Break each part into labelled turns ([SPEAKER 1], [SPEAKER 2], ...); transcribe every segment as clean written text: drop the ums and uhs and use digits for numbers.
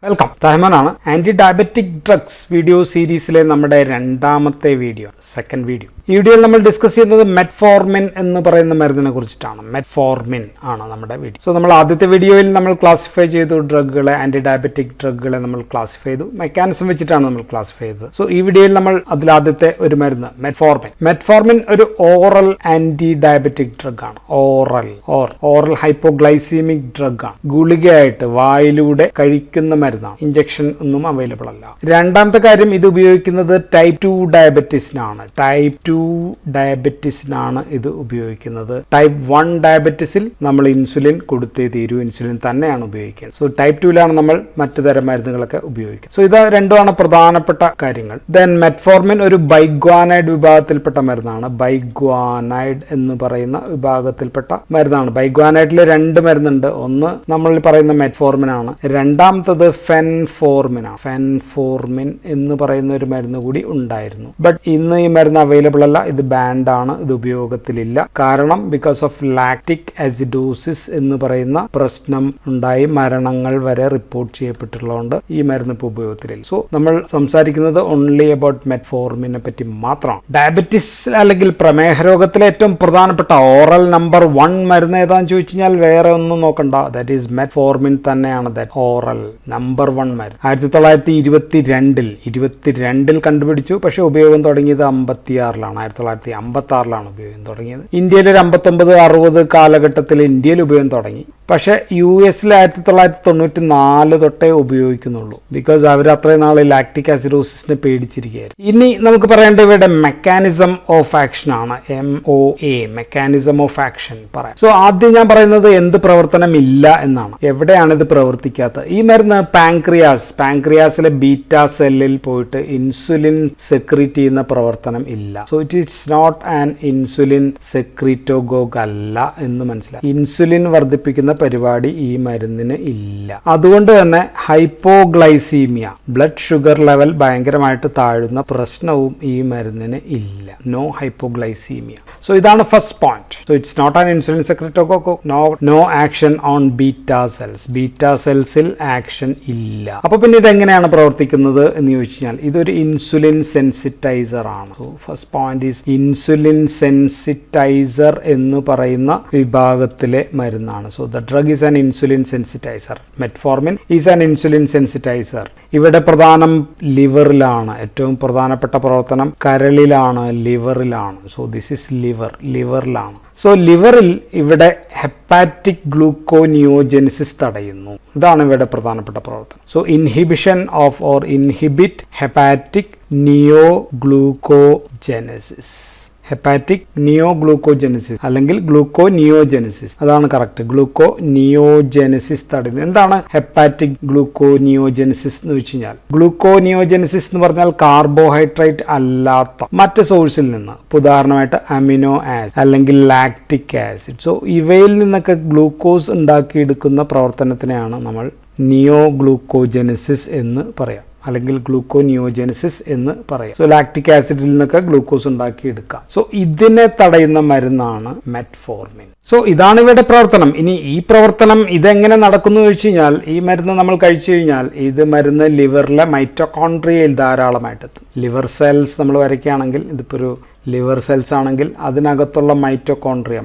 [SPEAKER 1] Welcome. തഹ്മനാണ്. Anti diabetic drugs video സീരീസിലെ നമ്മുടെ രണ്ടാമത്തെ വീഡിയോ, സെക്കൻഡ് വീഡിയോ. ഈ വീഡിയോയിൽ നമ്മൾ ഡിസ്കസ് ചെയ്യുന്നത് മെറ്റ്ഫോർമിൻ എന്ന് പറയുന്ന മരുന്നിനെ കുറിച്ചിട്ടാണ്. മെറ്റ്ഫോർമിൻ ആണ് നമ്മുടെ വീഡിയോ. സോ നമ്മൾ ആദ്യത്തെ വീഡിയോയിൽ നമ്മൾ ക്ലാസിഫൈ ചെയ്തു ഡ്രഗുകളെ, ആൻറ്റി ഡയബറ്റിക് ഡ്രഗുകളെ നമ്മൾ ക്ലാസിഫൈ ചെയ്തു, മെക്കാനിസം വെച്ചിട്ടാണ് നമ്മൾ ക്ലാസിഫൈ ചെയ്തത്. സോ ഈ വീഡിയോയിൽ നമ്മൾ അതിലാദ്യത്തെ ഒരു മരുന്ന് മെറ്റ്ഫോർമിൻ. മെറ്റ്ഫോർമിൻ ഒരു ഓറൽ ആൻറ്റി ഡയബറ്റിക് ഡ്രഗ് ആണ്. ഓറൽ ഹൈപ്പോഗ്ലൈസീമിക് ഡ്രഗ് ആണ്. ഗുളികയായിട്ട് വായിലൂടെ കഴിക്കുന്ന മരുന്നാണ്. ഇഞ്ചക്ഷൻ ഒന്നും അവൈലബിൾ അല്ല. രണ്ടാമത്തെ കാര്യം, ഇത് ഉപയോഗിക്കുന്നത് ടൈപ്പ് 2 ഡയബറ്റീസിനാണ്. ടൈപ്പ് 2 ഡയബറ്റീസിനാണ് ഇത് ഉപയോഗിക്കുന്നത്. ടൈപ്പ് 1 ഡയബറ്റീസിൽ നമ്മൾ ഇൻസുലിൻ കൊടുത്തേ തീരൂ. ഇൻസുലിൻ തന്നെയാണ് ഉപയോഗിക്കുന്നത്. സോ ടൈപ്പ് 2ലാണ് നമ്മൾ മറ്റു തരം മരുന്നുകളൊക്കെ ഉപയോഗിക്കുന്നത്. സോ ഇത് രണ്ടുമാണ് പ്രധാനപ്പെട്ട കാര്യങ്ങൾ. ദെൻ മെറ്റ്ഫോർമിൻ ഒരു ബൈഗ്വാനൈഡ് വിഭാഗത്തിൽപ്പെട്ട മരുന്നാണ്. ബൈഗ്വാനൈഡ് എന്ന് പറയുന്ന വിഭാഗത്തിൽപ്പെട്ട മരുന്നാണ്. ബൈഗ്വാനൈഡിൽ രണ്ട് മരുന്നുണ്ട്. ഒന്ന് നമ്മൾ പറയുന്ന മെറ്റ്ഫോർമിൻ ആണ്. രണ്ടാമത്തത് ഫെൻഫോർമിൻ ആണ്. ഫെൻഫോർമിൻ എന്ന് പറയുന്ന ഒരു മരുന്ന് കൂടി ഉണ്ടായിരുന്നു. ബട്ട് ഇന്ന് ഈ മരുന്ന് അവൈലബിൾ അല്ല. ഇത് ബാൻഡ് ആണ്. ഇത് ഉപയോഗത്തിലില്ല. കാരണം ബിക്കോസ് ഓഫ് ലാക്റ്റിക് ആസിഡോസിസ് എന്ന് പറയുന്ന പ്രശ്നം ഉണ്ടായി മരണങ്ങൾ വരെ റിപ്പോർട്ട് ചെയ്യപ്പെട്ടിട്ടുള്ളതുകൊണ്ട് ഈ മരുന്ന് ഇപ്പോൾ ഉപയോഗത്തിലില്ല. സോ നമ്മൾ സംസാരിക്കുന്നത് ഓൺലി അബൌട്ട് മെറ്റ്ഫോർമിനെ പറ്റി മാത്രമാണ്. ഡയബറ്റിസ് അല്ലെങ്കിൽ പ്രമേഹ രോഗത്തിലെ ഏറ്റവും പ്രധാനപ്പെട്ട ഓറൽ നമ്പർ 1 മരുന്ന് ഏതാണെന്ന് ചോദിച്ചു കഴിഞ്ഞാൽ വേറെ ഒന്നും നോക്കണ്ട, ദാറ്റ് ഈസ് മെറ്റ്ഫോർമിൻ തന്നെയാണ്. ദാറ്റ് ഓറൽ നമ്പർ 1 മരുന്ന് 1922 കണ്ടുപിടിച്ചു. പക്ഷെ ഉപയോഗം തുടങ്ങിയത് 1956ലാണ് ഉപയോഗം തുടങ്ങിയത്. ഇന്ത്യയിൽ ഒരു 59-60 കാലഘട്ടത്തിൽ ഇന്ത്യയിൽ ഉപയോഗം തുടങ്ങി. പക്ഷെ US-ൽ 1994 തൊട്ടേ ഉപയോഗിക്കുന്നുള്ളൂ. ബിക്കോസ് അവർ അത്രയും നാൾ ലാക്റ്റിക് ആസിഡോസിസിനെ പേടിച്ചിരിക്കുകയായിരുന്നു. ഇനി നമുക്ക് പറയേണ്ട ഇവയുടെ മെക്കാനിസം ഓഫ് ആക്ഷൻ ആണ്. MOA, മെക്കാനിസം ഓഫ് ആക്ഷൻ പറയാം. സോ ആദ്യം ഞാൻ പറയുന്നത് എന്ത് പ്രവർത്തനം ഇല്ല എന്നാണ്. എവിടെയാണ് ഇത് പ്രവർത്തിക്കാത്തത്? ഈ മരുന്ന് പാൻക്രിയാസിലെ ബീറ്റാ സെല്ലിൽ പോയിട്ട് ഇൻസുലിൻ സെക്രീറ്റ് ചെയ്യുന്ന പ്രവർത്തനം ഇല്ല. So it is not an insulin secretagogue അല്ല എന്ന് മനസ്സിലായി. ഇൻസുലിൻ വർദ്ധിപ്പിക്കുന്ന പരിപാടി ഈ മരുന്നിന് ഇല്ല. അതുകൊണ്ട് തന്നെ ഹൈപ്പോഗ്ലൈസീമിയ, ബ്ലഡ് ഷുഗർ ലെവൽ ഭയങ്കരമായിട്ട് താഴുന്ന പ്രശ്നവും ഈ മരുന്നിന് ഇല്ല. No hypoglycaemia. സോ ഇതാണ് first point. So it's not an insulin secretagogue. No action on beta cells. Beta സെൽസിൽ ആക്ഷൻ ഇല്ല. അപ്പൊ പിന്നെ ഇതെങ്ങനെയാണ് പ്രവർത്തിക്കുന്നത് എന്ന് ചോദിച്ചു കഴിഞ്ഞാൽ ഇതൊരു ഇൻസുലിൻ സെൻസിറ്റൈസർ ആണ്. So first point is insulin sensitiser എന്ന് പറയുന്ന വിഭാഗത്തിലെ മരുന്നാണ്. So the drug is an insulin sensitiser. Metformin is an insulin sensitiser. ഇവിടെ പ്രധാനം ലിവറിലാണ്. ഏറ്റവും പ്രധാനപ്പെട്ട പ്രവർത്തനം കരളിലാണ്, ലിവറിലാണ്. So this is ലിവറിലാണ്. സോ ലിവറിൽ ഇവിടെ ഹെപ്പാറ്റിക് ഗ്ലൂക്കോനിയോജെനിസിസ് തടയുന്നു. ഇതാണ് ഇവിടെ പ്രധാനപ്പെട്ട പ്രവർത്തനം. So inhibition of or inhibit hepatic neoglucogenesis. Hepatic neoglucogenesis അല്ലെങ്കിൽ ഗ്ലൂക്കോനിയോജെനസിസ്, അതാണ് കറക്റ്റ്. ഗ്ലൂക്കോനിയോജെനസിസ് തടയുന്നത്. എന്താണ് ഹെപ്പാറ്റിക് ഗ്ലൂക്കോനിയോജെനസിസ് എന്ന് വെച്ച് കഴിഞ്ഞാൽ, ഗ്ലൂക്കോനിയോജെനസിസ് എന്ന് പറഞ്ഞാൽ കാർബോഹൈഡ്രേറ്റ് അല്ലാത്ത മറ്റ് സോഴ്സിൽ നിന്ന്, ഉദാഹരണമായിട്ട് അമിനോ ആസിഡ് അല്ലെങ്കിൽ ലാക്റ്റിക് ആസിഡ്. സോ ഇവയിൽ നിന്നൊക്കെ ഗ്ലൂക്കോസ് ഉണ്ടാക്കിയെടുക്കുന്ന പ്രവർത്തനത്തിനെയാണ് നമ്മൾ നിയോഗ്ലൂക്കോജെനസിസ് എന്ന് പറയാം, അല്ലെങ്കിൽ ഗ്ലൂക്കോനിയോജെനസിസ് എന്ന് പറയാം. സോ ലാക്റ്റിക് ആസിഡിൽ നിന്നൊക്കെ ഗ്ലൂക്കോസ് ഉണ്ടാക്കിയെടുക്കാം. സോ ഇതിനെ തടയുന്ന മരുന്നാണ് മെറ്റ്ഫോർമിൻ. സോ ഇതാണ് ഇവയുടെ പ്രവർത്തനം. ഇനി ഈ പ്രവർത്തനം ഇതെങ്ങനെ നടക്കുന്നു ചോദിച്ചു കഴിഞ്ഞാൽ, ഈ മരുന്ന് നമ്മൾ കഴിച്ചു കഴിഞ്ഞാൽ ഇത് മരുന്ന് ലിവറിലെ മൈറ്റോകോൺട്രിയയിൽ ധാരാളമായിട്ടെത്തും. ലിവർ സെൽസ് നമ്മൾ വരയ്ക്കുകയാണെങ്കിൽ, ഇതിപ്പോൾ ഒരു ലിവർ സെൽസ് ആണെങ്കിൽ അതിനകത്തുള്ള മൈറ്റോകോൺട്രിയ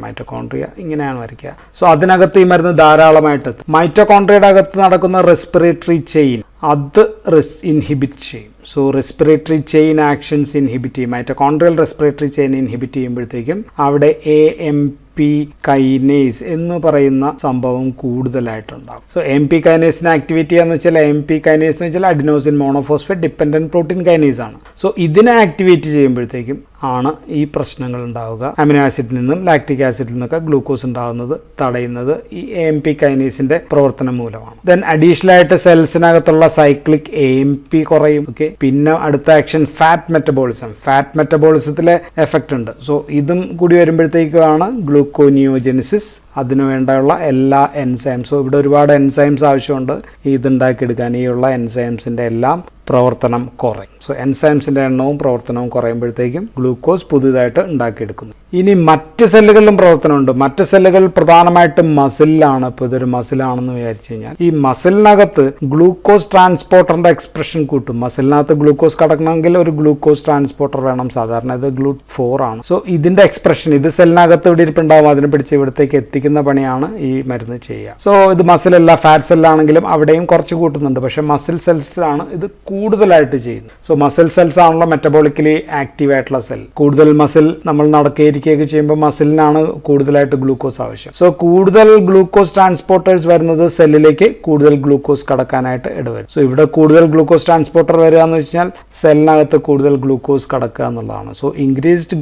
[SPEAKER 1] ഇങ്ങനെയാണ് വരയ്ക്കുക. സോ അതിനകത്ത് ഈ മരുന്ന് ധാരാളമായിട്ടെത്തും. മൈറ്റോകോൺട്രിയയുടെ അകത്ത് നടക്കുന്ന റെസ്പിറേറ്ററി ചെയിൻ അത് ഇൻഹിബിറ്റ് ചെയ്യും. So respiratory chain actions inhibit ചെയ്യും. മൈറ്റോകോൺട്രിയൽ റെസ്പിറേറ്ററി ചെയിൻ ഇൻഹിബിറ്റ് ചെയ്യുമ്പോഴത്തേക്കും അവിടെ AMP കൈനേസ് എന്ന് പറയുന്ന സംഭവം കൂടുതലായിട്ടുണ്ടാകും. സോ MP കൈനേസിനെ ആക്ടിവേറ്റ് ചെയ്യാന്ന് വെച്ചാൽ, MP കൈനേസ് എന്ന് വെച്ചാൽ adenosine monophosphate dependent protein kinase ആണ്. സോ ഇതിനെ ആക്ടിവേറ്റ് ചെയ്യുമ്പോഴത്തേക്കും ആണ് ഈ പ്രശ്നങ്ങൾ ഉണ്ടാവുക. അമിനോ ആസിഡിൽ നിന്നും ലാക്റ്റിക് ആസിഡിൽ നിന്നൊക്കെ ഗ്ലൂക്കോസ് ഉണ്ടാകുന്നത് തടയുന്നത് ഈ AMP കൈനേസിന്റെ പ്രവർത്തനം മൂലമാണ്. ദെൻ അഡീഷണൽ ആയിട്ട് സെൽസിനകത്തുള്ള സൈക്ലിക് AMP കുറയും. ഓക്കെ, പിന്നെ അടുത്ത ആക്ഷൻ ഫാറ്റ് മെറ്റബോളിസത്തിലെ എഫക്റ്റ് ഉണ്ട്. സോ ഇതും കൂടി വരുമ്പോഴത്തേക്കാണ് ഗ്ലൂക്കോനിയോജെനസിസ്. അതിനു വേണ്ടിയുള്ള എല്ലാ എൻസൈംസും, ഇവിടെ ഒരുപാട് എൻസൈംസ് ആവശ്യമുണ്ട് ഇതുണ്ടാക്കിയെടുക്കാൻ. ഈ ഉള്ള എൻസൈംസിന്റെ എല്ലാം പ്രവർത്തനം കുറയും. സോ എൻസൈംസിൻ്റെ എണ്ണവും പ്രവർത്തനവും കുറയുമ്പോഴത്തേക്കും ഗ്ലൂക്കോസ് പുതുതായിട്ട് ഉണ്ടാക്കിയെടുക്കുന്നു. ഇനി മറ്റ് സെല്ലുകളിലും പ്രവർത്തനമുണ്ട്. മറ്റ് സെല്ലുകൾ പ്രധാനമായിട്ടും മസിലിലാണ്. ഇപ്പോൾ ഇതൊരു മസിലാണെന്ന് വിചാരിച്ചു കഴിഞ്ഞാൽ ഈ മസിലിനകത്ത് ഗ്ലൂക്കോസ് ട്രാൻസ്പോർട്ടറിൻ്റെ എക്സ്പ്രഷൻ കൂട്ടും. മസിലിനകത്ത് ഗ്ലൂക്കോസ് കടക്കണമെങ്കിൽ ഒരു ഗ്ലൂക്കോസ് ട്രാൻസ്പോർട്ടർ വേണം. സാധാരണ ഇത് GLUT4 ആണ്. സോ ഇതിൻ്റെ എക്സ്പ്രഷൻ ഇത് സെല്ലിനകത്ത് ഇവിടെ ഇരിപ്പുണ്ടാവും, അതിനെ പിടിച്ച് ഇവിടത്തേക്ക് എത്തിക്കുന്ന പണിയാണ് ഈ മരുന്ന് ചെയ്യുക. സോ ഇത് മസിലല്ല, ഫാറ്റ് സെല്ലാണെങ്കിലും അവിടെയും കുറച്ച് കൂട്ടുന്നുണ്ട്. പക്ഷേ മസിൽ സെൽസിലാണ് ഇത് കൂടുതലായിട്ട് ചെയ്യുന്നത്. സോ മസിൽ സെൽസ് ആണല്ലോ മെറ്റബോളിക്കലി ആക്റ്റീവ് ആയിട്ടുള്ള സെൽ. കൂടുതൽ മസിൽ നമ്മൾ നടക്കുകയൊക്കെ ചെയ്യുമ്പോൾ മസിലിനാണ് കൂടുതലായിട്ട് ഗ്ലൂക്കോസ് ആവശ്യം. സോ കൂടുതൽ ഗ്ലൂക്കോസ് ട്രാൻസ്പോർട്ടേഴ്സ് വരുന്നത് സെല്ലിലേക്ക് കൂടുതൽ ഗ്ലൂക്കോസ് കടക്കാനായിട്ട് ഇടവരും. സോ ഇവിടെ കൂടുതൽ ഗ്ലൂക്കോസ് ട്രാൻസ്പോർട്ടർ വരിക എന്ന് വെച്ചാൽ സെല്ലിനകത്ത് കൂടുതൽ ഗ്ലൂക്കോസ് കടക്കുക എന്നുള്ളതാണ്. So increased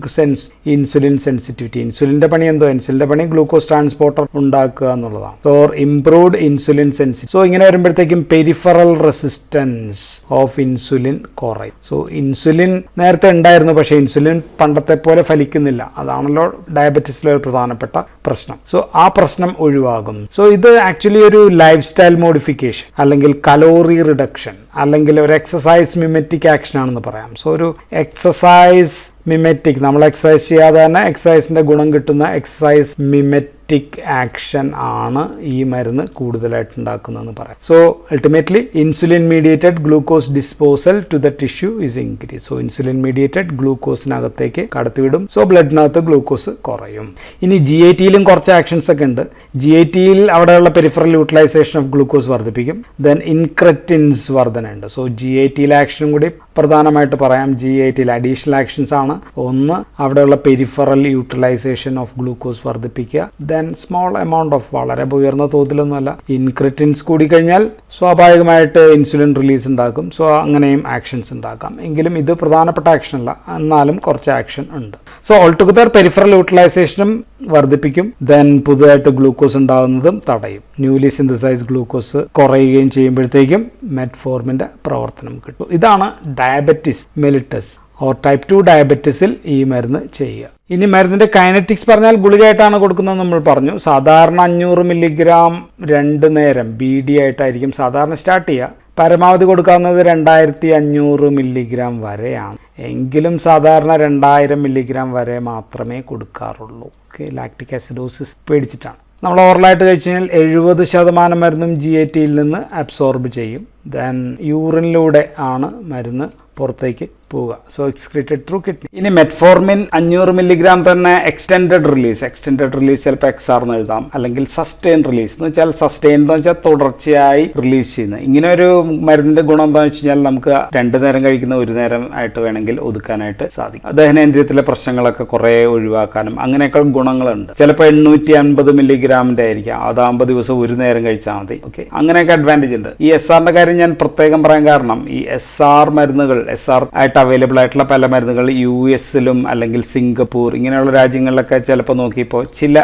[SPEAKER 1] insulin sensitivity. ഇൻസുലിൻ്റെ പണി എന്തോ? ഇൻസുലിൻ്റെ പണി ഗ്ലൂക്കോസ് ട്രാൻസ്പോർട്ടർ ഉണ്ടാക്കുക എന്നുള്ളതാണ്. So improved insulin sensitivity. So ഇങ്ങനെ വരുമ്പോഴത്തേക്കും പെരിഫറൽ റെസിസ്റ്റൻസ് ഓഫ് ഇൻസുലിൻ കുറയും. സോ ഇൻസുലിൻ നേരത്തെ ഉണ്ടായിരുന്നു, പക്ഷേ ഇൻസുലിൻ പണ്ടത്തെ പോലെ ഫലിക്കുന്നില്ല. അതാണല്ലോ ഡയബറ്റീസിലെ ഒരു പ്രധാനപ്പെട്ട പ്രശ്നം. സോ ആ പ്രശ്നം ഒഴിവാകും. സോ ഇത് ആക്ച്വലി ഒരു ലൈഫ് സ്റ്റൈൽ മോഡിഫിക്കേഷൻ അല്ലെങ്കിൽ കലോറി റിഡക്ഷൻ അല്ലെങ്കിൽ ഒരു എക്സസൈസ് മിമെറ്റിക് ആക്ഷൻ ആണെന്ന് പറയാം. സോ ഒരു എക്സസൈസ് മിമെറ്റിക്, നമ്മൾ എക്സസൈസ് ചെയ്യാതെ തന്നെ എക്സസൈസിൻ്റെ ഗുണം കിട്ടുന്ന എക്സസൈസ് മിമെറ്റിക് ആക്ഷൻ ആണ് ഈ മരുന്ന് കൂടുതലായിട്ട് ഉണ്ടാക്കുന്നതെന്ന് പറയാം. So ultimately insulin mediated glucose disposal to the tissue is increase. So insulin mediated ഗ്ലൂക്കോസിനകത്തേക്ക് കടത്തിവിടും. സോ ബ്ലഡിനകത്ത് ഗ്ലൂക്കോസ് കുറയും. ഇനി GIT-യിലും കുറച്ച് ആക്ഷൻസ് ഒക്കെ ഉണ്ട്. GIT-യിൽ അവിടെയുള്ള പെരിഫറൽ യൂട്ടിലൈസേഷൻ ഓഫ് ഗ്ലൂക്കോസ് വർദ്ധിപ്പിക്കും. ദെൻ ഇൻക്രെറ്റിൻസ് വർധനയുണ്ട്. സോ GIT-യിലെ ആക്ഷനും കൂടി പ്രധാനമായിട്ട് പറയാം. GIT-യിൽ അഡീഷണൽ ആക്ഷൻസ് ആണ്. ഒന്ന്, അവിടെയുള്ള പെരിഫറൽ യൂട്ടിലൈസേഷൻ ഓഫ് ഗ്ലൂക്കോസ് വർദ്ധിപ്പിക്കുക. ദെൻ സ്മോൾ എമൗണ്ട് ഓഫ്, വളരെ ഉയർന്ന തോതിലൊന്നുമല്ല, ഇൻക്രെറ്റിൻസ് കൂടി കഴിഞ്ഞാൽ സ്വാഭാവികമായിട്ട് ഇൻസുലിൻ റിലീസ് ഉണ്ടാക്കും. സോ അങ്ങനെയും ആക്ഷൻസ് ഉണ്ടാക്കാം. എങ്കിലും ഇത് പ്രധാനപ്പെട്ട ആക്ഷൻ അല്ല, എന്നാലും കുറച്ച് ആക്ഷൻ ഉണ്ട്. സോ ഓൾ ടുഗദർ പെരിഫറൽ യൂട്ടിലൈസേഷനും വർദ്ധിപ്പിക്കും. ദെൻ പുതുതായിട്ട് ഗ്ലൂക്കോസ് ഉണ്ടാകുന്നതും തടയും. ന്യൂലി സിന്തസൈസ് ഗ്ലൂക്കോസ് കുറയുകയും ചെയ്യുമ്പോഴത്തേക്കും മെറ്റ്ഫോർമിൻ്റെ പ്രവർത്തനം കിട്ടും. ഇതാണ് ഡയബറ്റിസ് മെലിറ്റസ് ഓർ ടൈപ്പ് 2 ഡയബറ്റീസിൽ ഈ മരുന്ന് ചെയ്യുക. ഇനി മരുന്നിൻ്റെ കൈനറ്റിക്സ് പറഞ്ഞാൽ ഗുളികയായിട്ടാണ് കൊടുക്കുന്നത് നമ്മൾ പറഞ്ഞു. സാധാരണ 500 മില്ലിഗ്രാം 2 നേരം BD ആയിട്ടായിരിക്കും സാധാരണ സ്റ്റാർട്ട് ചെയ്യുക. പരമാവധി കൊടുക്കാവുന്നത് 2500 മില്ലിഗ്രാം വരെയാണ്. എങ്കിലും സാധാരണ 2000 മില്ലിഗ്രാം വരെ മാത്രമേ കൊടുക്കാറുള്ളൂ. ഓക്കെ, ലാക്റ്റിക് ആസിഡോസിസ് പേടിച്ചിട്ടാണ്. നമ്മൾ ഓറലായിട്ട് കഴിച്ചു കഴിഞ്ഞാൽ 70% മരുന്നും GIT-യിൽ നിന്ന് അബ്സോർബ് ചെയ്യും. ദെൻ യൂറിനിലൂടെ ആണ് മരുന്ന് പുറത്തേക്ക് പോവുക. So excreted through kidney. ഇനി മെറ്റ്ഫോർമിൻ 500 മില്ലിഗ്രാം തന്നെ എക്സ്റ്റെൻഡഡ് റിലീസ് ചിലപ്പോൾ XR എന്ന് എഴുതാം, അല്ലെങ്കിൽ സസ്റ്റെയിൻ റിലീസ് എന്ന് വെച്ചാൽ സസ്റ്റെയിൻ എന്ന് വെച്ചാൽ തുടർച്ചയായി റിലീസ് ചെയ്യുന്നത്. ഇങ്ങനെ ഒരു മരുന്നിന്റെ ഗുണം എന്താണെന്ന് വെച്ച് കഴിഞ്ഞാൽ നമുക്ക് 2 നേരം കഴിക്കുന്ന 1 നേരം ആയിട്ട് വേണമെങ്കിൽ ഒതുക്കാനായിട്ട് സാധിക്കും. ദഹനേന്ദ്രിയത്തിലെ പ്രശ്നങ്ങളൊക്കെ കുറേ ഒഴിവാക്കാനും അങ്ങനെയൊക്കെ ഗുണങ്ങളുണ്ട്. ചിലപ്പോൾ 850 മില്ലിഗ്രാമിന്റെ ആയിരിക്കാം, അതാകുമ്പോൾ ദിവസം 1 നേരം കഴിച്ചാൽ മതി. ഓക്കെ, അങ്ങനെയൊക്കെ അഡ്വാൻറ്റേജ് ഉണ്ട്. ഈ SR-ന്റെ കാര്യം ഞാൻ പ്രത്യേകം പറയാൻ കാരണം ഈ SR മരുന്നുകൾ SR ആയിട്ട് അവൈലബിൾ ആയിട്ടുള്ള പല മരുന്നുകൾ US-ലും അല്ലെങ്കിൽ സിംഗപ്പൂർ ഇങ്ങനെയുള്ള രാജ്യങ്ങളിലൊക്കെ ചിലപ്പോൾ നോക്കിയപ്പോൾ ചില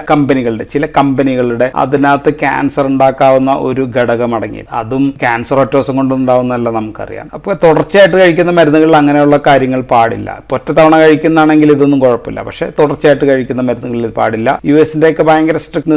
[SPEAKER 1] കമ്പനികളുടെ അതിനകത്ത് ക്യാൻസർ ഉണ്ടാക്കാവുന്ന ഒരു ഘടകം അടങ്ങി. അതും ക്യാൻസർ ഒറ്റ ദിവസം കൊണ്ടുണ്ടാവുന്നതല്ല നമുക്കറിയാം. അപ്പോൾ തുടർച്ചയായിട്ട് കഴിക്കുന്ന മരുന്നുകളിൽ അങ്ങനെയുള്ള കാര്യങ്ങൾ പാടില്ല. ഒറ്റ തവണ കഴിക്കുന്നതാണെങ്കിൽ ഇതൊന്നും കുഴപ്പമില്ല, പക്ഷേ തുടർച്ചയായിട്ട് കഴിക്കുന്ന മരുന്നുകളിൽ ഇത് പാടില്ല. US-ന്റെ ഒക്കെ ഭയങ്കര സ്ട്രിക്ട്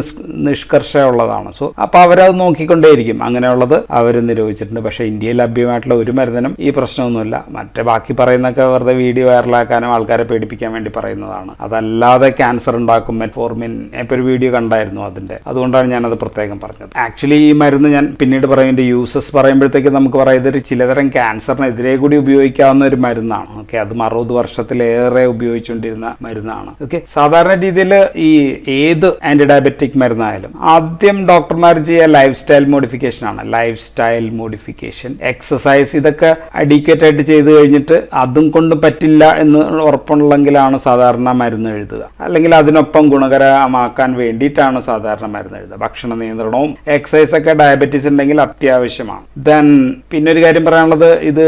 [SPEAKER 1] നിഷ്കർഷമുള്ളതാണ്. സോ അപ്പോൾ അവരത് നോക്കിക്കൊണ്ടേയിരിക്കും. അങ്ങനെയുള്ളത് അവർ നിരോധിച്ചിട്ടുണ്ട്. പക്ഷേ ഇന്ത്യയിൽ ലഭ്യമായിട്ടുള്ള ഒരു മരുന്നിനും ഈ പ്രശ്നമൊന്നുമില്ല. മറ്റേ ബാക്കി പറയുന്നൊക്കെ വെറുതെ വീഡിയോ വൈറലാക്കാനും ആൾക്കാരെ പേടിപ്പിക്കാൻ വേണ്ടി പറയുന്നതാണ്. അതല്ലാതെ ക്യാൻസർ ഉണ്ടാക്കും മെറ്റ്ഫോർമിൻ. ഇപ്പോൾ ഒരു വീഡിയോ കണ്ടായിരുന്നു അതിൻ്റെ, അതുകൊണ്ടാണ് ഞാനത് പ്രത്യേകം പറഞ്ഞത്. ആക്ച്വലി ഈ മരുന്ന് ഞാൻ പിന്നീട് പറയുമ്പോൾ യൂസസ് പറയുമ്പോഴത്തേക്ക് നമുക്ക് പറയാം ഇതൊരു ചിലതരം ക്യാൻസറിനെതിരെ കൂടി ഉപയോഗിക്കാവുന്ന ഒരു മരുന്നാണ്. ഓക്കെ, അതും 60 വർഷത്തിലേറെ ഉപയോഗിച്ചുകൊണ്ടിരുന്ന മരുന്നാണ്. ഓക്കെ, സാധാരണ രീതിയിൽ ഈ ഏത് ആന്റി ഡയബറ്റിക് മരുന്നായാലും ആദ്യം ഡോക്ടർമാർ ചെയ്യുക ലൈഫ് സ്റ്റൈൽ മോഡിഫിക്കേഷൻ ആണ്. ലൈഫ് സ്റ്റൈൽ മോഡിഫിക്കേഷൻ, എക്സസൈസ്, ഇതൊക്കെ അഡിക്വേറ്റ് ആയിട്ട് ചെയ്ത് കഴിഞ്ഞിട്ട് അതും കൊണ്ട് പറ്റില്ല എന്ന് ഉറപ്പുണ്ടെങ്കിലാണ് സാധാരണ മരുന്ന് എഴുതുക. അല്ലെങ്കിൽ അതിനൊപ്പം ഗുണകരമാക്കാൻ വേണ്ടിയിട്ടാണ് സാധാരണ മരുന്ന് എഴുതുക. ഭക്ഷണ നിയന്ത്രണവും എക്സസൈസ് ഒക്കെ ഡയബറ്റീസ് ഉണ്ടെങ്കിൽ അത്യാവശ്യമാണ്. ദെൻ പിന്നെ ഒരു കാര്യം പറയാനുള്ളത്, ഇത്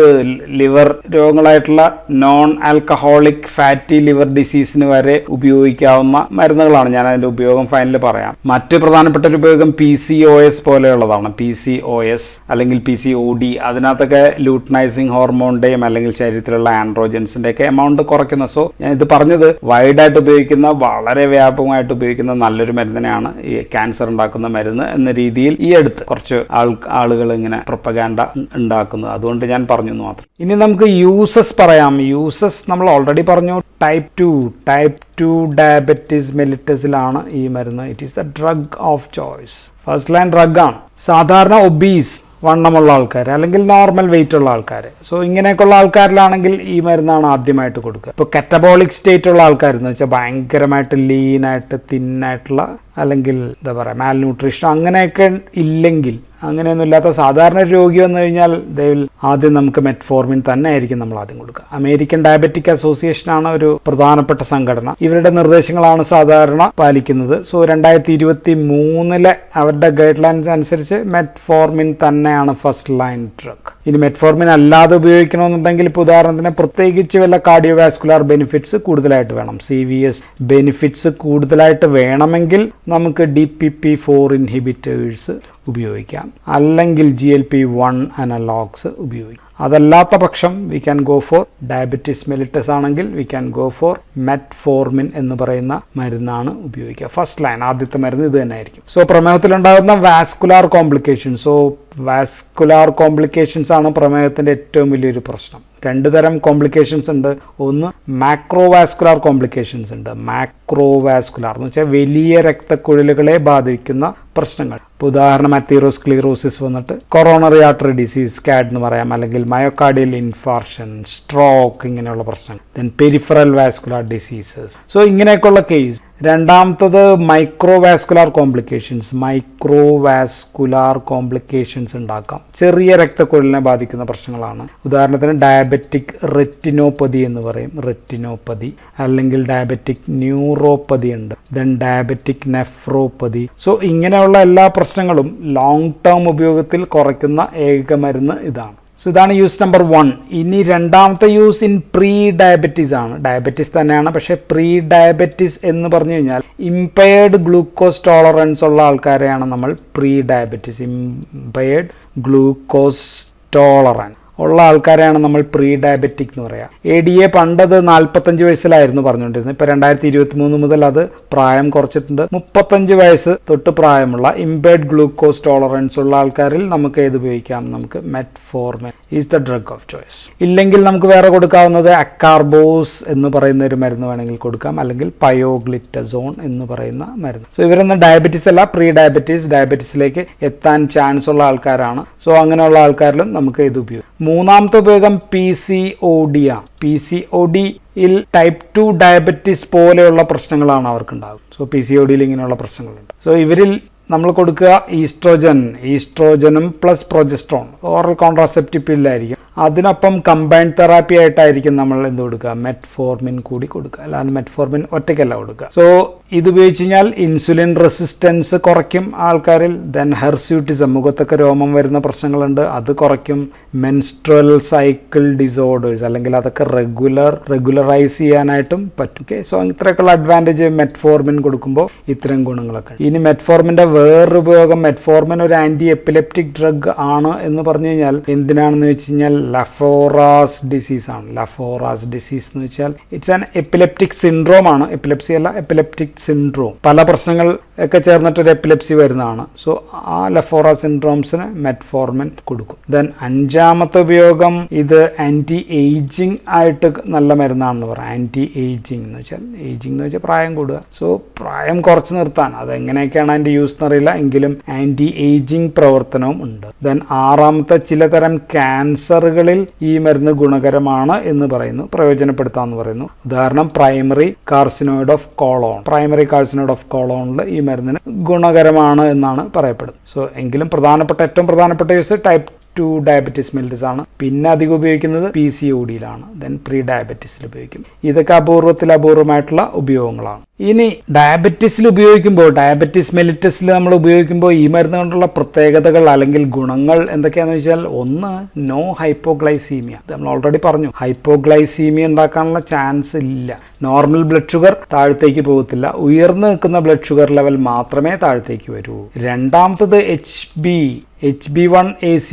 [SPEAKER 1] ലിവർ രോഗങ്ങളായിട്ടുള്ള നോൺ ആൽക്കഹോളിക് ഫാറ്റി ലിവർ ഡിസീസിന് വരെ ഉപയോഗിക്കാവുന്ന മരുന്നുകളാണ്. ഞാൻ അതിൻ്റെ ഉപയോഗം ഫൈനൽ പറയാം. മറ്റ് പ്രധാനപ്പെട്ട ഒരു ഉപയോഗം PCOS പോലെയുള്ളതാണ്. PCOS അല്ലെങ്കിൽ PCOD, അതിനകത്തൊക്കെ ലൂട്ടനൈസിങ് ഹോർമോണിൻ്റെയും അല്ലെങ്കിൽ ശരീരത്തിൽ ശരീരത്തിലുള്ള ആൻഡ്രോജൻസിൻ്റെയൊക്കെ എമൗണ്ട് കുറയ്ക്കുന്ന. സോ ഞാൻ ഇത് പറഞ്ഞത് വൈഡായിട്ട് ഉപയോഗിക്കുന്ന, വളരെ വ്യാപകമായിട്ട് ഉപയോഗിക്കുന്ന നല്ലൊരു മരുന്നിനെയാണ് ഈ ക്യാൻസർ ഉണ്ടാക്കുന്ന മരുന്ന് എന്ന രീതിയിൽ ഈ അടുത്ത് കുറച്ച് ആളുകൾ ഇങ്ങനെ പ്രൊപ്പഗാൻഡ ഉണ്ടാക്കുന്നത്. അതുകൊണ്ട് ഞാൻ പറഞ്ഞു എന്ന് മാത്രം. ഇനി നമുക്ക് യൂസസ് പറയാം. യൂസസ് നമ്മൾ ഓൾറെഡി പറഞ്ഞു. ടൈപ്പ് 2 ഡയബറ്റിസ് മെലിറ്റസിലാണ് ഈ മരുന്ന്. It is the drug of choice. First line ഡ്രഗാണ്. സാധാരണ ഒബീസ്, വണ്ണമുള്ള ആൾക്കാർ അല്ലെങ്കിൽ നോർമൽ വെയിറ്റ് ഉള്ള ആൾക്കാർ, സോ ഇങ്ങനെയൊക്കെയുള്ള ആൾക്കാരിലാണെങ്കിൽ ഈ മരുന്നാണ് ആദ്യമായിട്ട് കൊടുക്കുക. ഇപ്പോൾ കറ്റബോളിക് സ്റ്റേറ്റ് ഉള്ള ആൾക്കാരെന്ന് വെച്ചാൽ ഭയങ്കരമായിട്ട് ലീനായിട്ട് തിന്നായിട്ടുള്ള അല്ലെങ്കിൽ എന്താ പറയുക മാൽന്യൂട്രീഷൻ അങ്ങനെയൊക്കെ ഇല്ലെങ്കിൽ, അങ്ങനെയൊന്നും ഇല്ലാത്ത സാധാരണ ഒരു രോഗി വന്നു കഴിഞ്ഞാൽ ആദ്യം നമുക്ക് മെറ്റ്ഫോർമിൻ തന്നെ ആയിരിക്കും നമ്മൾ ആദ്യം കൊടുക്കുക. അമേരിക്കൻ ഡയബറ്റിക് അസോസിയേഷനാണ് ഒരു പ്രധാനപ്പെട്ട സംഘടന. ഇവരുടെ നിർദ്ദേശങ്ങളാണ് സാധാരണ പാലിക്കുന്നത്. സോ 2023 അവരുടെ ഗൈഡ് ലൈൻസ് അനുസരിച്ച് മെറ്റ്ഫോർമിൻ തന്നെയാണ് ഫസ്റ്റ് ലൈൻ ഡ്രഗ്. ഇനി മെറ്റ്ഫോർമിൻ അല്ലാതെ ഉപയോഗിക്കണമെന്നുണ്ടെങ്കിൽ ഇപ്പോൾ ഉദാഹരണത്തിന് പ്രത്യേകിച്ച് വല്ല കാർഡിയോവാസ്കുലാർ ബെനിഫിറ്റ്സ് കൂടുതലായിട്ട് വേണം, CVS ബെനിഫിറ്റ്സ് കൂടുതലായിട്ട് വേണമെങ്കിൽ നമുക്ക് DPP-4 ഇൻഹിബിറ്റേഴ്സ് ഉപയോഗിക്കാം, അല്ലെങ്കിൽ GLP-1 അനലോഗ്സ് ഉപയോഗിക്കാം. അതല്ലാത്ത പക്ഷം we can go for diabetes mellitus ആണെങ്കിൽ we can go for metformin എന്ന് പറയുന്ന മരുന്നാണ് ഉപയോഗിക്കുക. ഫസ്റ്റ് ലൈൻ ആദ്യത്തെ മരുന്ന് ഇത് തന്നെ ആയിരിക്കും. സോ പ്രമേഹത്തിലുണ്ടാകുന്ന vascular complications. So vascular complications ആണ് പ്രമേഹത്തിൻ്റെ ഏറ്റവും വലിയൊരു പ്രശ്നം. 2 തരം കോംപ്ലിക്കേഷൻസ് ഉണ്ട്. ഒന്ന് മാക്രോവാസ്കുലാർ കോംപ്ലിക്കേഷൻസ് ഉണ്ട്. മാക്രോവാസ്കുലാർ എന്ന് വെച്ചാൽ വലിയ രക്തക്കുഴലുകളെ ബാധിക്കുന്ന പ്രശ്നങ്ങൾ. ഇപ്പോൾ ഉദാഹരണം അത്തീറോസ്ക്ലീറോസിസ് വന്നിട്ട് കൊറോണറി ആർട്ടറി ഡിസീസ്, CAD എന്ന് പറയാം, അല്ലെങ്കിൽ മയോകാർഡിയൽ ഇൻഫാർഷൻ, സ്ട്രോക്ക്, ഇങ്ങനെയുള്ള പ്രശ്നങ്ങൾ. Then peripheral vascular diseases. So ഇങ്ങനെയൊക്കെയുള്ള കേസ്. രണ്ടാമത്തത് മൈക്രോവാസ്കുലാർ കോംപ്ലിക്കേഷൻസ്. മൈക്രോവാസ്കുലാർ കോംപ്ലിക്കേഷൻസ് ഉണ്ടാക്കാം. ചെറിയ രക്തക്കുഴലിനെ ബാധിക്കുന്ന പ്രശ്നങ്ങളാണ്. ഉദാഹരണത്തിന് ഡയബറ്റിക് റെറ്റിനോപ്പതി എന്ന് പറയും, റെറ്റിനോപ്പതി, അല്ലെങ്കിൽ ഡയബറ്റിക് ന്യൂറോപ്പതി ഉണ്ട്, ദെൻ ഡയബറ്റിക് നെഫ്രോപ്പതി. സോ ഇങ്ങനെയുള്ള എല്ലാ പ്രശ്നങ്ങളും ലോങ് ടേം ഉപയോഗത്തിൽ കുറയ്ക്കുന്ന ഏക മരുന്ന് ഇതാണ്. സോ ഇതാണ് യൂസ് നമ്പർ 1. ഇനി രണ്ടാമത്തെ യൂസ് ഇൻ പ്രീ ഡയബറ്റീസ് ആണ്. ഡയബറ്റീസ് തന്നെയാണ്, പക്ഷേ പ്രീ ഡയബറ്റീസ് എന്ന് പറഞ്ഞു കഴിഞ്ഞാൽ ഇംപയർഡ് ഗ്ലൂക്കോസ് ടോളറൻസ് ഉള്ള ആൾക്കാരെയാണ് നമ്മൾ pre diabetes, impaired glucose tolerance ഉള്ള ആൾക്കാരെയാണ് നമ്മൾ പ്രീ ഡയബറ്റിക് എന്ന് പറയുക. ADA പണ്ടത് 45 വയസ്സിലായിരുന്നു പറഞ്ഞുകൊണ്ടിരുന്നത്. ഇപ്പോൾ 2023 മുതൽ അത് പ്രായം കുറച്ചിട്ടുണ്ട്. 35 വയസ്സ് തൊട്ട് പ്രായമുള്ള ഇംപയർഡ് ഗ്ലൂക്കോസ് ടോളറൻസ് ഉള്ള ആൾക്കാരിൽ നമുക്ക് ഏത് ഉപയോഗിക്കാം? നമുക്ക് metformin is the drug of choice. ഇല്ലെങ്കിൽ നമുക്ക് വേറെ കൊടുക്കാവുന്നത് അക്കാർബോസ് എന്ന് പറയുന്ന ഒരു മരുന്ന് വേണമെങ്കിൽ കൊടുക്കാം, അല്ലെങ്കിൽ പയോഗ്ലിറ്റസോൺ എന്ന് പറയുന്ന മരുന്ന്. സോ ഇവരൊന്നും ഡയബറ്റീസ് അല്ല, പ്രീ ഡയബറ്റീസ്, ഡയബറ്റീസിലേക്ക് എത്താൻ ചാൻസ് ഉള്ള ആൾക്കാരാണ്. സോ അങ്ങനെയുള്ള ആൾക്കാരിലും നമുക്ക് ഇത് ഉപയോഗിക്കാം. മൂന്നാമത്തെ ഉപയോഗം PCOD ആണ്. PCODയിൽ ടൈപ്പ് 2 ഡയബറ്റീസ് പോലെയുള്ള പ്രശ്നങ്ങളാണ് അവർക്കുണ്ടാകും. സോ PCODയിൽ ഇങ്ങനെയുള്ള പ്രശ്നങ്ങളുണ്ട്. സോ ഇവരിൽ നമ്മൾ കൊടുക്കുക ഈസ്ട്രോജനും പ്ലസ് പ്രൊജസ്ട്രോൺ, ഓറൽ കോൺട്രാസെപ്റ്റീവ് പില്ലായിരിക്കും. അതിനൊപ്പം കമ്പൈൻഡ് തെറാപ്പി ആയിട്ടായിരിക്കും നമ്മൾ എന്ത് കൊടുക്കുക? മെറ്റ്ഫോർമിൻ കൂടി കൊടുക്കുക, അല്ലാതെ മെറ്റ്ഫോർമിൻ ഒറ്റയ്ക്കല്ല കൊടുക്കുക. സോ ഇത് ഉപയോഗിച്ച് കഴിഞ്ഞാൽ ഇൻസുലിൻ റെസിസ്റ്റൻസ് കുറയ്ക്കും ആൾക്കാരിൽ. ദെൻ ഹെർസ്യൂട്ടിസം, മുഖത്തൊക്കെ രോമം വരുന്ന പ്രശ്നങ്ങളുണ്ട്, അത് കുറയ്ക്കും. മെൻസ്ട്രൽ സൈക്കിൾ ഡിസോർഡേഴ്സ്, അല്ലെങ്കിൽ അതൊക്കെ റെഗുലറൈസ് ചെയ്യാനായിട്ടും പറ്റും. ഓക്കെ, സോ ഇത്രയൊക്കെയുള്ള അഡ്വാൻറ്റേജ് മെറ്റ്ഫോർമിൻ കൊടുക്കുമ്പോൾ ഇത്തരം ഗുണങ്ങളൊക്കെ. ഇനി മെറ്റ്ഫോർമിൻ്റെ വേറൊരു ഉപയോഗം, മെറ്റ്ഫോർമിൻ ഒരു ആൻറ്റി എപ്പിലെപ്റ്റിക് ഡ്രഗ് ആണ് എന്ന് പറഞ്ഞു കഴിഞ്ഞാൽ എന്തിനാണെന്ന് വെച്ച് കഴിഞ്ഞാൽ ലഫോറാസ് ഡിസീസ് ആണ്. ലഫോറാസ് ഡിസീസ് എന്ന് വെച്ചാൽ ഇറ്റ്സ് ആൻ എപ്പിലെപ്റ്റിക് സിൻഡ്രോം ആണ്. എപ്പിലെപ്സി അല്ല, എപ്പിലെപ്റ്റിക് സിൻഡ്രോം. പല പ്രശ്നങ്ങൾ ഒക്കെ ചേർന്നിട്ടൊരു എപ്പിലെപ്സി വരുന്നതാണ്. സോ ആ ലഫോറ സിൻഡ്രോംസിന് മെറ്റ്ഫോർമിൻ കൊടുക്കും. ദെൻ അഞ്ചാമത്തെ ഉപയോഗം, ഇത് ആൻറ്റി ഏജിങ് ആയിട്ട് നല്ല മരുന്നാണെന്ന് പറയാം. ആൻറ്റി ഏജിങ് എന്ന് വെച്ചാൽ പ്രായം കൂടുക. സോ പ്രായം കുറച്ച് നിർത്താൻ, അതെങ്ങനെയൊക്കെയാണ് അതിൻ്റെ യൂസ് എന്നറിയില്ല, എങ്കിലും ആൻറ്റി ഏജിങ് പ്രവർത്തനവും ഉണ്ട്. ദെൻ ആറാമത്തെ, ചിലതരം ക്യാൻസറുകളിൽ ഈ മരുന്ന് ഗുണകരമാണ് എന്ന് പറയുന്നു, പ്രയോജനപ്പെടുത്താമെന്ന് പറയുന്നു. ഉദാഹരണം പ്രൈമറി കാർസിനോയിഡ് ഓഫ് കോളോണിൽ ഈ മരുന്നിന് ഗുണകരമാണ് എന്നാണ് പറയപ്പെടുന്നത്. സോ എങ്കിലും ഏറ്റവും പ്രധാനപ്പെട്ട യൂസ് ടൈപ്പ് 2 ഡയബറ്റീസ് മെലിറ്റസ് ആണ്. പിന്നെ അധികം ഉപയോഗിക്കുന്നത് PCODയിലാണ്. ദെൻ പ്രീ ഡയബറ്റീസിൽ ഉപയോഗിക്കും. ഇതൊക്കെ അപൂർവമായിട്ടുള്ള ഉപയോഗങ്ങളാണ്. ഇനി ഡയബറ്റീസിൽ ഉപയോഗിക്കുമ്പോൾ, ഡയബറ്റീസ് മെലിറ്റസിൽ നമ്മൾ ഉപയോഗിക്കുമ്പോൾ ഈ മരുന്ന് കൊണ്ടുള്ള പ്രത്യേകതകൾ അല്ലെങ്കിൽ ഗുണങ്ങൾ എന്തൊക്കെയാണെന്ന് വെച്ചാൽ, ഒന്ന്, നോ ഹൈപ്പോഗ്ലൈസീമിയ. നമ്മൾ ഓൾറെഡി പറഞ്ഞു, ഹൈപ്പോഗ്ലൈസീമിയ ഉണ്ടാക്കാനുള്ള ചാൻസ് ഇല്ല. നോർമൽ ബ്ലഡ് ഷുഗർ താഴത്തേക്ക് പോകത്തില്ല, ഉയർന്നു നിൽക്കുന്ന ബ്ലഡ് ഷുഗർ ലെവൽ മാത്രമേ താഴത്തേക്ക് വരൂ. രണ്ടാമത്തത് HB1AC,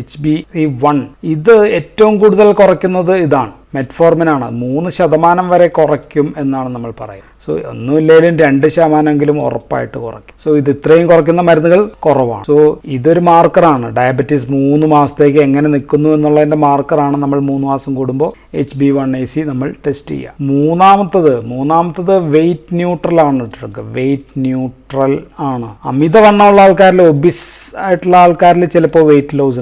[SPEAKER 1] HbA1, ഇത് ഏറ്റവും കൂടുതൽ കുറയ്ക്കുന്നത് ഇതാണ്. മെറ്റ്ഫോർമിനാണ്. 3% വരെ കുറയ്ക്കും എന്നാണ് നമ്മൾ പറയുന്നത്. സോ ഒന്നുമില്ലെങ്കിലും 2% ഉറപ്പായിട്ട് കുറയ്ക്കും. സോ ഇത് ഇത്രയും കുറയ്ക്കുന്ന മരുന്നുകൾ കുറവാണ്. സോ ഇതൊരു മാർക്കറാണ്. ഡയബറ്റീസ് 3 മാസത്തേക്ക് എങ്ങനെ നിൽക്കുന്നു എന്നുള്ളതിൻ്റെ മാർക്കറാണ്. നമ്മൾ 3 മാസം കൂടുമ്പോൾ HB1AC നമ്മൾ ടെസ്റ്റ് ചെയ്യുക. മൂന്നാമത്തത് വെയിറ്റ് ന്യൂട്രൽ ആണ്. ഡ്രഗ് വെയിറ്റ് ന്യൂട്രൽ ആണ്. അമിതവണ്ണമുള്ള ആൾക്കാരിൽ, ഒബിസ് ആയിട്ടുള്ള ആൾക്കാരിൽ ചിലപ്പോൾ വെയിറ്റ് ലോസ്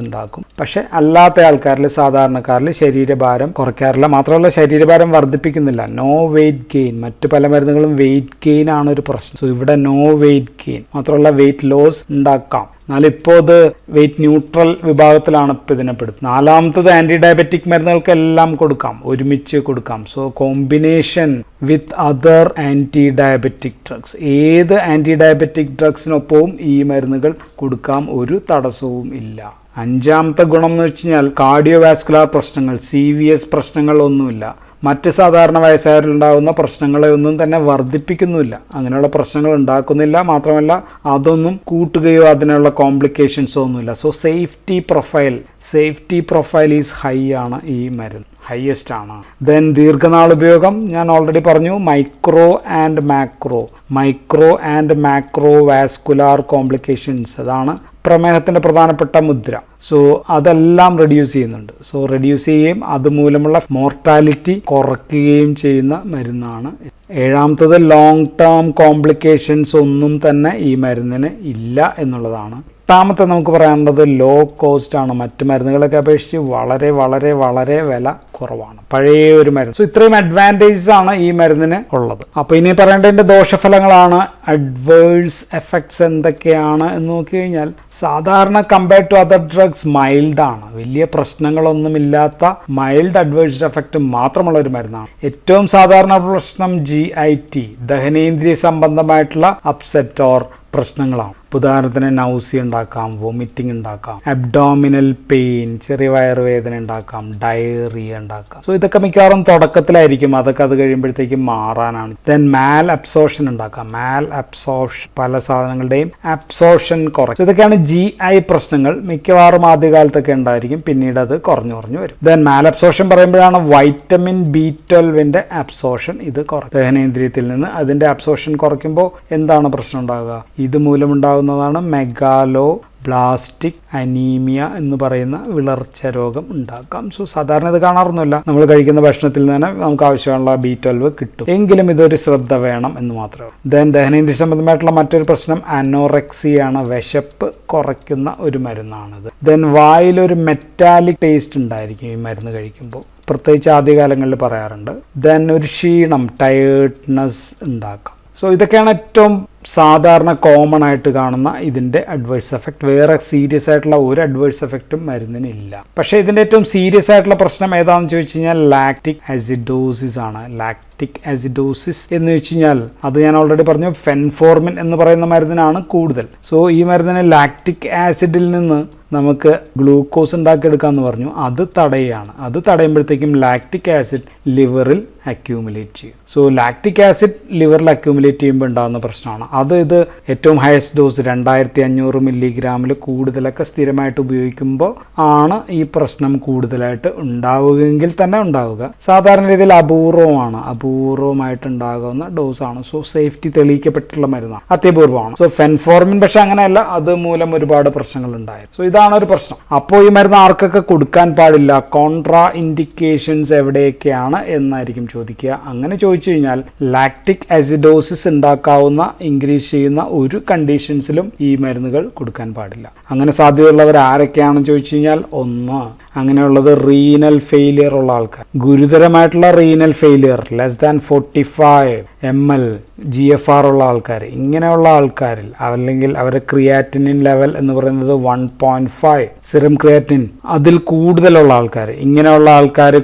[SPEAKER 1] ഉണ്ടാക്കും. പക്ഷെ അല്ലാത്ത ആൾക്കാരിൽ, സാധാരണക്കാരിൽ ശരീരഭാരം കുറയ്ക്കാറില്ല. മാത്രമല്ല ശരീരഭാരം വർദ്ധിപ്പിക്കുന്നില്ല. No weight gain. മറ്റു പല മരുന്നുകളും വെയിറ്റ് ഗെയിൻ ആണ് ഒരു പ്രശ്നം. സോ ഇവിടെ നോ വെയിറ്റ് ഗെയിൻ. മാത്രമല്ല വെയിറ്റ് ലോസ് ഉണ്ടാക്കാം. എന്നാൽ ഇപ്പോൾ ഇത് വെയിറ്റ് ന്യൂട്രൽ വിഭാഗത്തിലാണ് ഇപ്പോൾ ഇതിനെ പെടുത്തുന്നത്. 4മത്തത് ആൻറ്റി ഡയബറ്റിക് മരുന്നുകൾക്കെല്ലാം ഒരുമിച്ച് കൊടുക്കാം. So combination with other anti diabetic drugs. ഏത് ആൻറ്റി ഡയബറ്റിക് ഡ്രഗ്സിനൊപ്പവും ഈ മരുന്നുകൾ കൊടുക്കാം, ഒരു തടസ്സവും ഇല്ല. 5മത്തെ ഗുണം എന്ന് വെച്ച് കഴിഞ്ഞാൽ കാർഡിയോവാസ്കുലാർ പ്രശ്നങ്ങൾ, CVS പ്രശ്നങ്ങളൊന്നുമില്ല. മറ്റ് സാധാരണ വയസ്സായവരിലുണ്ടാകുന്ന പ്രശ്നങ്ങളെ ഒന്നും തന്നെ വർദ്ധിപ്പിക്കുന്നില്ല. അങ്ങനെയുള്ള പ്രശ്നങ്ങൾ ഉണ്ടാക്കുന്നില്ല. മാത്രമല്ല അതൊന്നും കൂട്ടുകയോ അതിനുള്ള കോംപ്ലിക്കേഷൻസോ ഒന്നുമില്ല. So safety profile is high ആണ് ഈ മരുന്ന്, ഹയസ്റ്റ് ആണ്. ദെൻ ദീർഘനാൾ ഉപയോഗം ഞാൻ ഓൾറെഡി പറഞ്ഞു. Micro and macro vascular complications, അതാണ് പ്രമേഹത്തിൻ്റെ പ്രധാനപ്പെട്ട മുദ്ര. സോ അതെല്ലാം റെഡ്യൂസ് ചെയ്യുന്നുണ്ട്. സോ റെഡ്യൂസ് ചെയ്യുകയും അതുമൂലമുള്ള മോർട്ടാലിറ്റി കുറയ്ക്കുകയും ചെയ്യുന്ന മരുന്നാണ്. 7മത്തത് ലോങ് ടേം കോംപ്ലിക്കേഷൻസ് ഒന്നും തന്നെ ഈ മരുന്നിന് ഇല്ല എന്നുള്ളതാണ്. 8മത്തെ നമുക്ക് പറയാനുള്ളത് ലോ കോസ്റ്റ് ആണ്. മറ്റു മരുന്നുകളൊക്കെ അപേക്ഷിച്ച് വളരെ വളരെ വളരെ വില കുറവാണ്, പഴയ ഒരു മരുന്ന്. സോ ഇത്രയും അഡ്വാൻറ്റേജസ് ആണ് ഈ മരുന്നിന് ഉള്ളത്. അപ്പോൾ ഇനി പറയേണ്ടതിൻ്റെ ദോഷഫലങ്ങളാണ്. അഡ്വേഴ്സ് എഫക്ട്സ് എന്തൊക്കെയാണ് എന്ന് നോക്കി കഴിഞ്ഞാൽ സാധാരണ കമ്പയർഡ് ടു അതർ ഡ്രഗ്സ് മൈൽഡാണ്. വലിയ പ്രശ്നങ്ങളൊന്നുമില്ലാത്ത മൈൽഡ് അഡ്വേഴ്സ് എഫക്റ്റ് മാത്രമുള്ള ഒരു മരുന്നാണ്. ഏറ്റവും സാധാരണ പ്രശ്നം GIT, ദഹനേന്ദ്രിയ സംബന്ധമായിട്ടുള്ള അപ്സെറ്റ് ഓർ പ്രശ്നങ്ങളാണ്. ഉദാഹരണത്തിന് നൗസിയ ഉണ്ടാക്കാം, വോമിറ്റിംഗ് ഉണ്ടാക്കാം, അബ്ഡോമിനൽ പെയിൻ, ചെറിയ വയറുവേദന ഉണ്ടാക്കാം, ഡയറിയ ഉണ്ടാക്കാം. സോ ഇതൊക്കെ മിക്കവാറും തുടക്കത്തിലായിരിക്കും, അതൊക്കെ അത് കഴിയുമ്പോഴത്തേക്കും മാറാനാണ്. ദെൻ മാൽ അബ്സോർഷൻ ഉണ്ടാക്കാം. പല സാധനങ്ങളുടെയും അബ്സോർഷൻ കുറയ്ക്കും. ഇതൊക്കെയാണ് GI പ്രശ്നങ്ങൾ. മിക്കവാറും ആദ്യകാലത്തൊക്കെ ഉണ്ടായിരിക്കും, പിന്നീട് അത് കുറഞ്ഞു വരും. ദെൻ മാൽ അബ്സോർഷൻ പറയുമ്പോഴാണ് വൈറ്റമിൻ B12 അബ്സോർഷൻ ഇത് കുറയ്ക്കും. ദഹനേന്ദ്രിയത്തിൽ നിന്ന് അതിൻ്റെ അബ്സോർഷൻ കുറയ്ക്കുമ്പോൾ എന്താണ് പ്രശ്നം ഉണ്ടാവുക? ഇതുമൂലമുണ്ടാകുന്നതാണ് മെഗാലോബ്ലാസ്റ്റിക് അനീമിയ എന്ന് പറയുന്ന വിളർച്ച രോഗം ഉണ്ടാക്കാം. സോ സാധാരണ ഇത് കാണാറൊന്നുമില്ല. നമ്മൾ കഴിക്കുന്ന ഭക്ഷണത്തിൽ തന്നെ നമുക്ക് ആവശ്യമുള്ള B12 കിട്ടും. എങ്കിലും ഇതൊരു ശ്രദ്ധ വേണം എന്ന് മാത്രമേ. ദെൻ ദഹനേന്ദ്രിയ സംബന്ധമായിട്ടുള്ള മറ്റൊരു പ്രശ്നം അനോറക്സിയാണ്. വിശപ്പ് കുറയ്ക്കുന്ന ഒരു മരുന്നാണിത്. ദെൻ വായിലൊരു മെറ്റാലിക് ടേസ്റ്റ് ഉണ്ടായിരിക്കും ഈ മരുന്ന് കഴിക്കുമ്പോൾ, പ്രത്യേകിച്ച് ആദ്യകാലങ്ങളിൽ പറയാറുണ്ട്. ദെൻ ഒരു ക്ഷീണം, ടയേർഡ്നെസ് ഉണ്ടാക്കാം. സോ ഇതൊക്കെയാണ് ഏറ്റവും സാധാരണ കോമൺ ആയിട്ട് കാണുന്ന ഇതിൻ്റെ അഡ്വേഴ്സ് എഫക്റ്റ്. വേറെ സീരിയസ് ആയിട്ടുള്ള ഒരു അഡ്വേഴ്സ് എഫക്റ്റും മരുന്നിനില്ല. പക്ഷേ ഇതിൻ്റെ ഏറ്റവും സീരിയസ് ആയിട്ടുള്ള പ്രശ്നം ഏതാണെന്ന് ചോദിച്ചു കഴിഞ്ഞാൽ ലാക്റ്റിക് ആസിഡോസിസ് ആണ്. ലാക്റ്റിക് ആസിഡോസിസ് എന്ന് വെച്ച് കഴിഞ്ഞാൽ അത് ഞാൻ ഓൾറെഡി പറഞ്ഞു, ഫെൻഫോർമിൻ എന്ന് പറയുന്ന മരുന്നിനാണ് കൂടുതൽ. സോ ഈ മരുന്നിന് ലാക്റ്റിക് ആസിഡിൽ നിന്ന് നമുക്ക് ഗ്ലൂക്കോസ് ഉണ്ടാക്കിയെടുക്കാമെന്ന് പറഞ്ഞു. അത് തടയുകയാണ്. അത് തടയുമ്പോഴത്തേക്കും ലാക്റ്റിക് ആസിഡ് ലിവറിൽ അക്യൂമുലേറ്റ് ചെയ്യും. സോ ലാക്റ്റിക് ആസിഡ് ലിവറിൽ അക്യൂമുലേറ്റ് ചെയ്യുമ്പോൾ ഉണ്ടാകുന്ന പ്രശ്നമാണ് അത്. ഇത് ഏറ്റവും ഹയസ്റ്റ് ഡോസ് 2500 മില്ലിഗ്രാമിൽ കൂടുതലൊക്കെ സ്ഥിരമായിട്ട് ഉപയോഗിക്കുമ്പോൾ ആണ് ഈ പ്രശ്നം കൂടുതലായിട്ട് ഉണ്ടാവുകയെങ്കിൽ തന്നെ ഉണ്ടാവുക. സാധാരണ രീതിയിൽ അപൂർവമായിട്ട് ഉണ്ടാകുന്ന ഡോസാണ്. സോ സേഫ്റ്റി തെളിയിക്കപ്പെട്ടിട്ടുള്ള മരുന്നാണ്, അത്യപൂർവമാണ്. സോ ഫെൻഫോർമിൻ പക്ഷെ അങ്ങനെയല്ല, അത് മൂലം ഒരുപാട് പ്രശ്നങ്ങൾ ഉണ്ടായിരുന്നു. സോ ഇതാണ് ഒരു പ്രശ്നം. അപ്പോൾ ഈ മരുന്ന് ആർക്കൊക്കെ കൊടുക്കാൻ പാടില്ല, കോൺട്രാ ഇൻഡിക്കേഷൻസ് എവിടെയൊക്കെയാണ് എന്നായിരിക്കും ചോദിക്കുക. അങ്ങനെ ചോദിച്ചു കഴിഞ്ഞാൽ ലാക്റ്റിക് ആസിഡോസിസ് ഉണ്ടാക്കാവുന്ന ഇൻക്രീസ് ചെയ്യുന്ന ഒരു കണ്ടീഷൻസിലും ഈ മരുന്നുകൾ കൊടുക്കാൻ പാടില്ല. അങ്ങനെ സാധ്യതയുള്ളവർ ആരൊക്കെയാണെന്ന് ചോദിച്ചു കഴിഞ്ഞാൽ, ഒന്ന് അങ്ങനെയുള്ളത് റീനൽ ഫെയിലിയർ ഉള്ള ആൾക്കാർ, ഗുരുതരമായിട്ടുള്ള റീനൽ ഫെയിലിയർ <45 ml GFR ഉള്ള ആൾക്കാർ, ഇങ്ങനെയുള്ള ആൾക്കാരിൽ അല്ലെങ്കിൽ അവരുടെ ക്രിയാറ്റിനിൻ ലെവൽ എന്ന് പറയുന്നത് 1.5 സിറം ക്രിയാറ്റിൻ അതിൽ കൂടുതലുള്ള ആൾക്കാർ, ഇങ്ങനെയുള്ള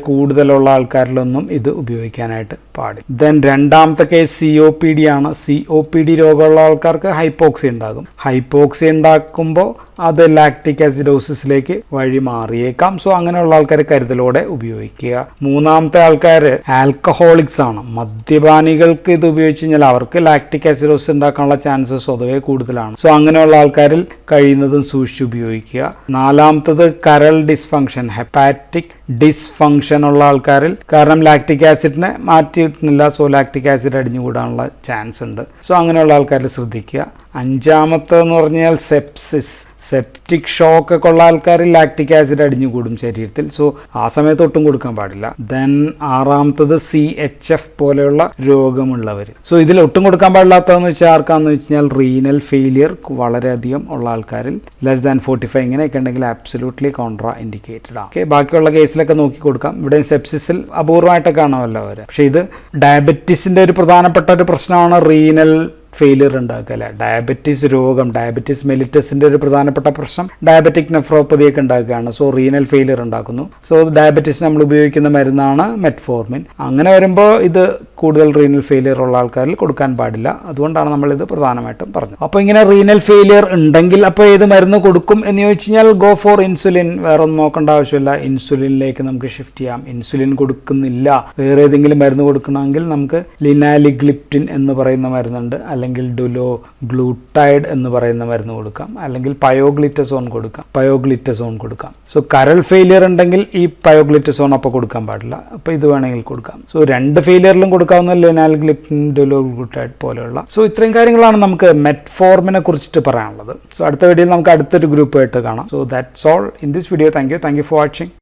[SPEAKER 1] കൂടുതലുള്ള ആൾക്കാരിലൊന്നും ഇത് ഉപയോഗിക്കാനായിട്ട് പാടില്ല. ദെൻ രണ്ടാമത്തെ കേസ് COPD ആണ്. COPD രോഗമുള്ള ആൾക്കാർക്ക് ഹൈപ്പോക്സി ഉണ്ടാകും. ഹൈപ്പോക്സി ഉണ്ടാക്കുമ്പോൾ അത് ലാക്റ്റിക് ആസിഡോസിസിലേക്ക് വഴി മാറിയേക്കാം. സോ അങ്ങനെയുള്ള ആൾക്കാർ കരുതലോടെ ഉപയോഗിക്കുക. മൂന്നാമത്തെ ആൾക്കാർ ആൽക്കഹോളിക്സ് ആണ്. മദ്യപാനികൾക്ക് ഇത് ഉപയോഗിച്ച് കഴിഞ്ഞാൽ അവർക്ക് ലാക്റ്റിക് ആസിഡോസിസ് ഉണ്ടാക്കാനുള്ള ചാൻസസ് പൊതുവെ കൂടുതലാണ്. സോ അങ്ങനെയുള്ള ആൾക്കാരിൽ കഴിയുന്നതും സൂക്ഷിച്ച് ഉപയോഗിക്കുക. നാലാമത്തത് കരൾ ഡിസ്ഫങ്ഷൻ, ഹെപ്പാറ്റിക് ഡിസ്ഫങ്ഷൻ ഉള്ള ആൾക്കാരിൽ, കാരണം ലാക്റ്റിക് ആസിഡിനെ മാറ്റിയിട്ടില്ല, സോ ലാക്റ്റിക് ആസിഡ് അടിഞ്ഞുകൂടാനുള്ള ചാൻസ് ഉണ്ട്. സോ അങ്ങനെയുള്ള ആൾക്കാർ ശ്രദ്ധിക്കുക. അഞ്ചാമത്തെന്ന് പറഞ്ഞാൽ സെപ്സിസ്, സെപ്റ്റിക് ഷോക്ക് ഒക്കെ ഉള്ള ആൾക്കാരിൽ ലാക്റ്റിക് ആസിഡ് അടിഞ്ഞുകൂടും ശരീരത്തിൽ. സോ ആ സമയത്ത് ഒട്ടും കൊടുക്കാൻ പാടില്ല. ദെൻ ആറാമത്തത് CHF പോലെയുള്ള രോഗമുള്ളവർ. സോ ഇതിൽ ഒട്ടും കൊടുക്കാൻ പാടില്ലാത്തതെന്ന് വെച്ചാൽ ആർക്കാന്ന് വെച്ച് കഴിഞ്ഞാൽ റീനൽ ഫെയിലിയർ വളരെയധികം ഉള്ള ആൾക്കാരിൽ ലെസ് ദാൻ 45 ഇങ്ങനെയൊക്കെ ഉണ്ടെങ്കിൽ ആബ്സല്യൂട്ട്ലി കോൺട്രാ ഇൻഡിക്കേറ്റഡ് ആണ്. ഓക്കെ, ബാക്കിയുള്ള കേസിലൊക്കെ നോക്കി കൊടുക്കാം. ഇവിടെ സെപ്സിസിൽ അപൂർവമായിട്ടൊക്കെ കാണാമല്ലോ അവർ. പക്ഷേ ഇത് ഡയബറ്റീസിൻ്റെ ഒരു പ്രധാനപ്പെട്ട ഒരു പ്രശ്നമാണ് റീനൽ ഫെയിലിയർ ഉണ്ടാക്കുക അല്ലേ. ഡയബറ്റീസ് രോഗം, ഡയബറ്റീസ് മെലിറ്റസിൻ്റെ ഒരു പ്രധാനപ്പെട്ട പ്രശ്നം ഡയബറ്റിക് നെഫ്രോപ്പതിയൊക്കെ ഉണ്ടാക്കുകയാണ്. സോ റീനൽ ഫെയിലിയർ ഉണ്ടാക്കുന്നു. സോ ഡയബറ്റീസ് നമ്മൾ ഉപയോഗിക്കുന്ന മരുന്നാണ് മെറ്റ്ഫോർമിൻ. അങ്ങനെ വരുമ്പോൾ ഇത് കൂടുതൽ റീനൽ ഫെയിലിയർ ഉള്ള ആൾക്കാരിൽ കൊടുക്കാൻ പാടില്ല. അതുകൊണ്ടാണ് നമ്മളിത് പ്രധാനമായിട്ടും പറഞ്ഞത്. അപ്പോൾ ഇങ്ങനെ റീനൽ ഫെയിലിയർ ഉണ്ടെങ്കിൽ അപ്പോൾ ഏത് മരുന്ന് കൊടുക്കും എന്ന് ചോദിച്ചു കഴിഞ്ഞാൽ ഗോ ഫോർ ഇൻസുലിൻ. വേറെ ഒന്നും നോക്കേണ്ട ആവശ്യമില്ല. ഇൻസുലിനിലേക്ക് നമുക്ക് ഷിഫ്റ്റ് ചെയ്യാം. ഇൻസുലിൻ കൊടുക്കുന്നില്ല, വേറെ ഏതെങ്കിലും മരുന്ന് കൊടുക്കണമെങ്കിൽ നമുക്ക് ലിനാലിഗ്ലിപ്റ്റിൻ എന്ന് പറയുന്ന മരുന്നുണ്ട്, അല്ലെങ്കിൽ ഡുലോ ഗ്ലൂട്ടൈഡ് എന്ന് പറയുന്ന മരുന്ന് കൊടുക്കാം, അല്ലെങ്കിൽ പയോഗ്ലിറ്റസോൺ കൊടുക്കാം. സോ കരൾ ഫെയിലിയർ ഉണ്ടെങ്കിൽ ഈ പയോഗ്ലിറ്റസോൺ അപ്പോൾ കൊടുക്കാൻ പാടില്ല. അപ്പോൾ ഇത് വേണമെങ്കിൽ കൊടുക്കാം. സോ രണ്ട് ഫെയിലിയറിലും കൊടുക്കാവുന്ന ലിനാലിഗ്ലിപ്റ്റിൻ, ഡുലോ ഗ്ലൂട്ടൈഡ് പോലെയുള്ള. സോ ഇത്രയും കാര്യങ്ങളാണ് നമുക്ക് മെറ്റ്ഫോർമിനെ കുറിച്ചിട്ട് പറയാനുള്ളത്. സോ അടുത്ത വീഡിയോയിൽ നമുക്ക് അടുത്തൊരു ഗ്രൂപ്പായിട്ട് കാണാം. So that's all in this video. Thank you for watching.